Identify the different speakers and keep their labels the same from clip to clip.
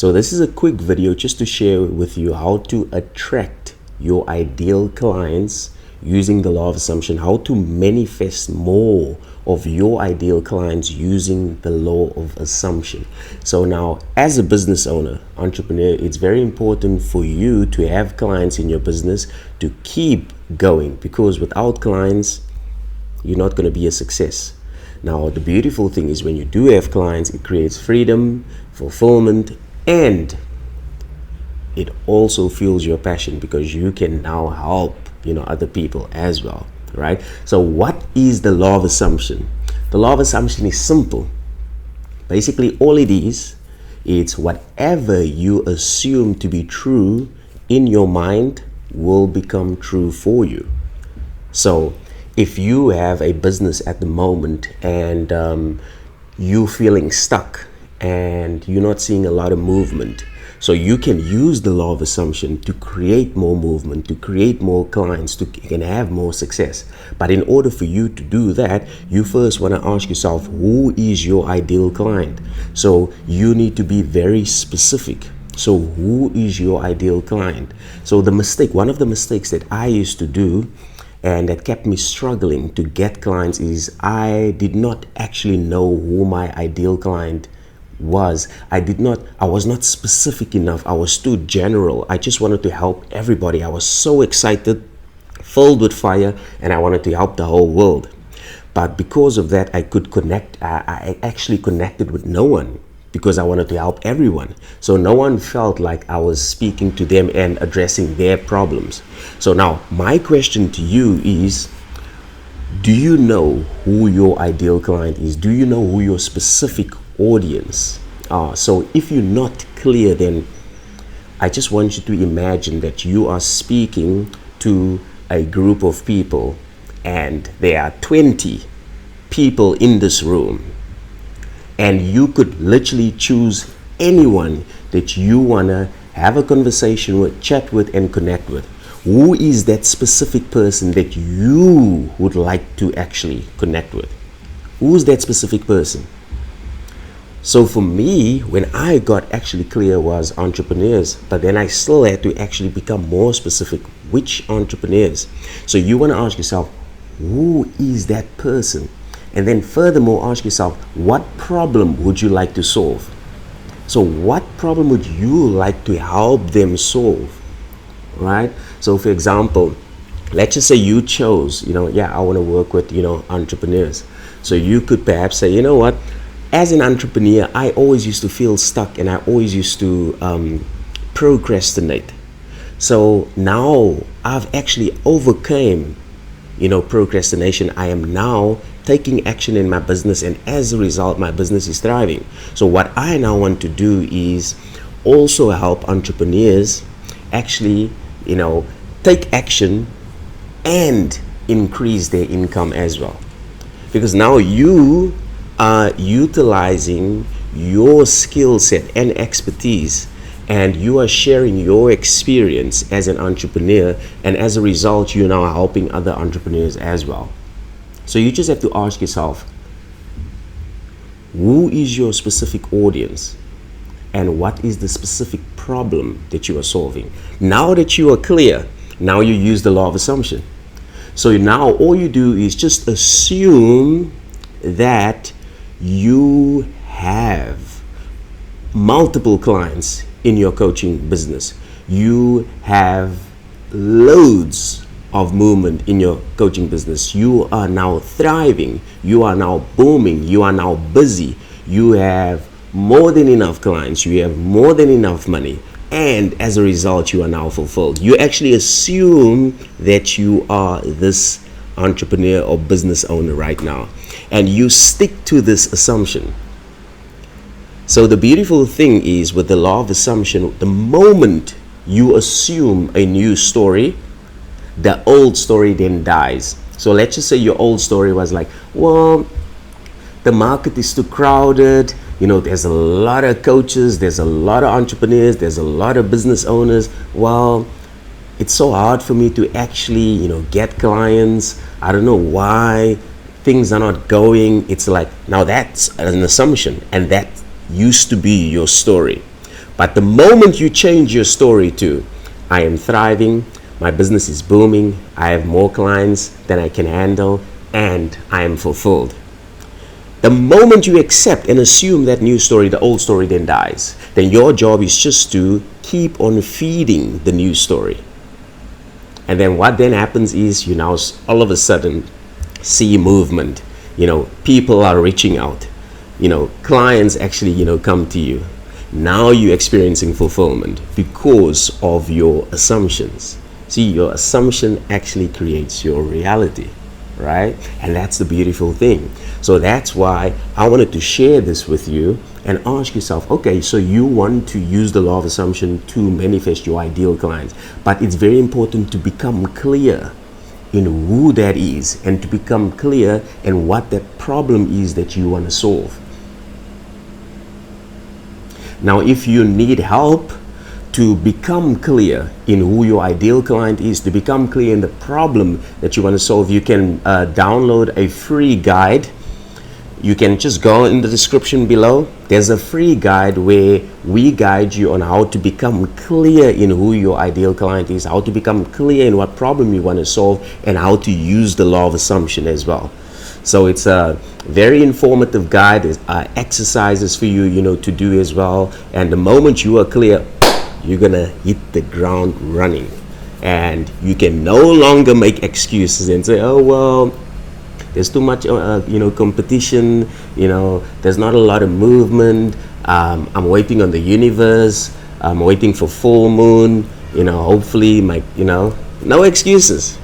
Speaker 1: So this is a quick video just to share with you how to attract your ideal clients using the law of assumption, how to manifest more of your ideal clients using the law of assumption. So now, as a business owner, entrepreneur, it's very important for you to have clients in your business to keep going, because without clients, you're not going to be a success. Now, the beautiful thing is when you do have clients, it creates freedom, fulfillment, and it also fuels your passion, because you can now help other people as well, right? So what is the law of assumption? The law of assumption is simple. Basically, all it is, it's whatever you assume to be true in your mind will become true for you. So if you have a business at the moment and you're feeling stuck and you're not seeing a lot of movement, so you can use the law of assumption to create more movement, to create more clients, to can have more success. But in order for you to do that, you first want to ask yourself, who is your ideal client? So you need to be very specific. So who is your ideal client? So one of the mistakes that I used to do and that kept me struggling to get clients is I did not actually know who my ideal client was. I was not specific enough. I was too general. I just wanted to help everybody. I was so excited, filled with fire, and I wanted to help the whole world. But because of that, I could connect. I actually connected with no one, because I wanted to help everyone. So no one felt like I was speaking to them and addressing their problems. So now my question to you is, do you know who your ideal client is? Do you know who your specific audience are? So if you're not clear, then I just want you to imagine that you are speaking to a group of people and there are 20 people in this room, and you could literally choose anyone that you want to have a conversation with, chat with, and connect with. Who is that specific person that you would like to actually connect with? Who's that specific person? So for me, when I got actually clear, was entrepreneurs, but then I still had to actually become more specific. Which entrepreneurs? So you want to ask yourself, who is that person? And then furthermore, ask yourself, what problem would you like to solve? So what problem would you like to help them solve, right? So for example, let's just say you chose, I want to work with, entrepreneurs. So you could perhaps say, you know what? As an entrepreneur, I always used to feel stuck and I always used to procrastinate. So now I've actually overcame, procrastination. I am now taking action in my business, and as a result, my business is thriving. So what I now want to do is also help entrepreneurs actually, take action and increase their income as well. Because now you are utilizing your skill set and expertise, and you are sharing your experience as an entrepreneur, and as a result, you're now helping other entrepreneurs as well. So you just have to ask yourself, who is your specific audience, and what is the specific problem that you are solving? Now that you are clear, now you use the law of assumption. So now all you do is just assume that you have multiple clients in your coaching business. You have loads of movement in your coaching business. You are now thriving. You are now booming. You are now busy. You have more than enough clients. You have more than enough money. And as a result, you are now fulfilled. You actually assume that you are this entrepreneur or business owner right now, and you stick to this assumption. So the beautiful thing is, with the law of assumption, the moment you assume a new story, the old story then dies. So let's just say your old story was like, well, the market is too crowded, there's a lot of coaches, there's a lot of entrepreneurs, there's a lot of business owners. Well, it's so hard for me to actually, get clients. I don't know why things are not going. It's like, now that's an assumption, and that used to be your story. But the moment you change your story to, I am thriving, my business is booming, I have more clients than I can handle, and I am fulfilled. The moment you accept and assume that new story, the old story then dies. Then your job is just to keep on feeding the new story. And then what then happens is you now all of a sudden see movement. People are reaching out. Clients actually, come to you. Now you're experiencing fulfillment because of your assumptions. See, your assumption actually creates your reality, right? And that's the beautiful thing. So that's why I wanted to share this with you and ask yourself, okay, so you want to use the law of assumption to manifest your ideal clients, but it's very important to become clear in who that is and to become clear in what that problem is that you want to solve. Now, if you need help to become clear in who your ideal client is, to become clear in the problem that you want to solve, you can download a free guide. You can just go in the description below. There's a free guide where we guide you on how to become clear in who your ideal client is, how to become clear in what problem you want to solve, and how to use the law of assumption as well. So it's a very informative guide. There's exercises for you, to do as well. And the moment you are clear, you're gonna hit the ground running, and you can no longer make excuses and say, oh well, there's too much competition, there's not a lot of movement, I'm waiting on the universe, I'm waiting for full moon, hopefully no excuses,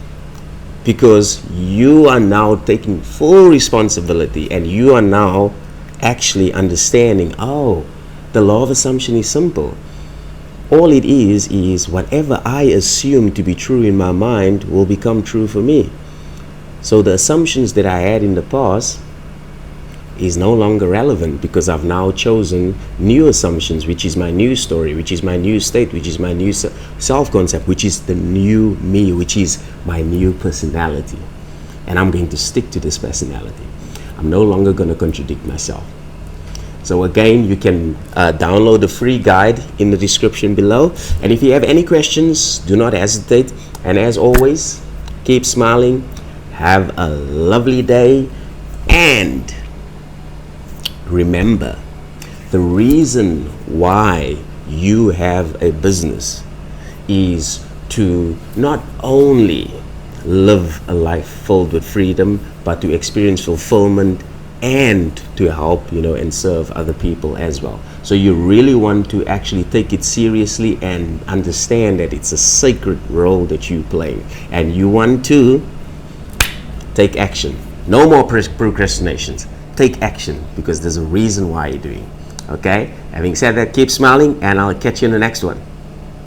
Speaker 1: because you are now taking full responsibility and you are now actually understanding, oh, the law of assumption is simple. All it is whatever I assume to be true in my mind will become true for me. So the assumptions that I had in the past is no longer relevant, because I've now chosen new assumptions, which is my new story, which is my new state, which is my new self-concept, which is the new me, which is my new personality. And I'm going to stick to this personality. I'm no longer going to contradict myself. So again, you can download the free guide in the description below. And if you have any questions, do not hesitate. And as always, keep smiling. Have a lovely day. And remember, the reason why you have a business is to not only live a life filled with freedom, but to experience fulfillment and to help, and serve other people as well. So you really want to actually take it seriously and understand that it's a sacred role that you play, and you want to take action. No more procrastinations. Take action, because there's a reason why you're doing. Okay? Having said that, keep smiling, and I'll catch you in the next one.